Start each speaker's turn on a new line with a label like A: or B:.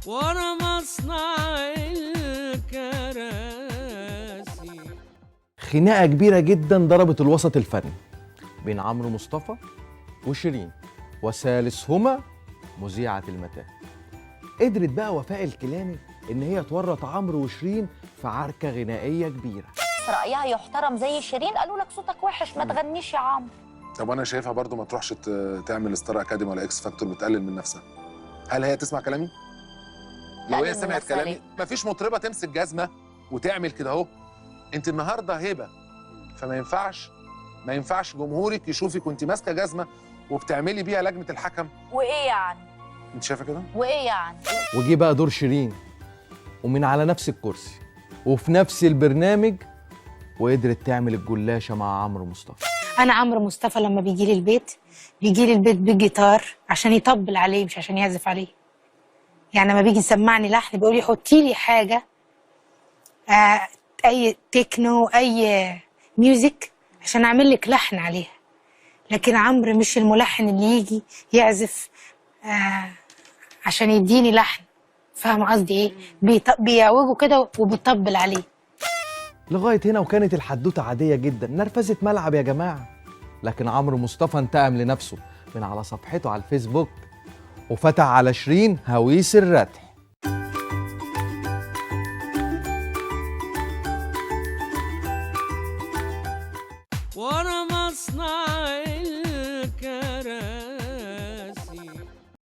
A: ورا مصنع الكراسي.
B: خناقة كبيرة جدا ضربت الوسط الفني بين عمرو مصطفى وشيرين، وثالثهما مذيعة المتاهة. قدرت بقى وفاء الكيلاني إن هي تورط عمرو وشيرين في عركة غنائية كبيرة.
C: رأيها يحترم زي شيرين، قالوا لك صوتك وحش ما تغنيش يا عمرو.
D: طب وانا شايفها برضو ما تروحش تعمل ستار اكاديمي ولا اكس فاكتور بتقلل من نفسها. هل هي تسمع كلامي؟ لو هي سمعت كلامي مفيش مطربه تمسك جزمه وتعمل كده اهو. انت النهارده هبه، فما ينفعش جمهورك يشوفك وانت ماسكه جزمه وبتعملي بيها لجنه الحكم.
C: وايه يعني؟
D: انت شايفه كده؟
C: وايه يعني؟
B: وجي بقى دور شيرين ومن على نفس الكرسي وفي نفس البرنامج، وقدرت تعمل الجلاشة مع عمرو مصطفى.
E: أنا عمرو مصطفى لما بيجي لي البيت بالجيتار عشان يطبل عليه مش عشان يعزف عليه. يعني لما بيجي يسمعني لحن بيقول لي حطي لي حاجة أي تكنو أي ميوزك عشان أعمل لك لحن عليها. لكن عمرو مش الملحن اللي يجي يعزف عشان يديني لحن. فاهم قصدي إيه؟ بيعوجه كده وبيطبل عليه.
B: لغاية هنا وكانت الحدوتة عادية جدا، نرفزة ملعب يا جماعة. لكن عمرو مصطفى انتقم لنفسه من على صفحته على الفيسبوك وفتح على شيرين هويس الرتح.
A: ورا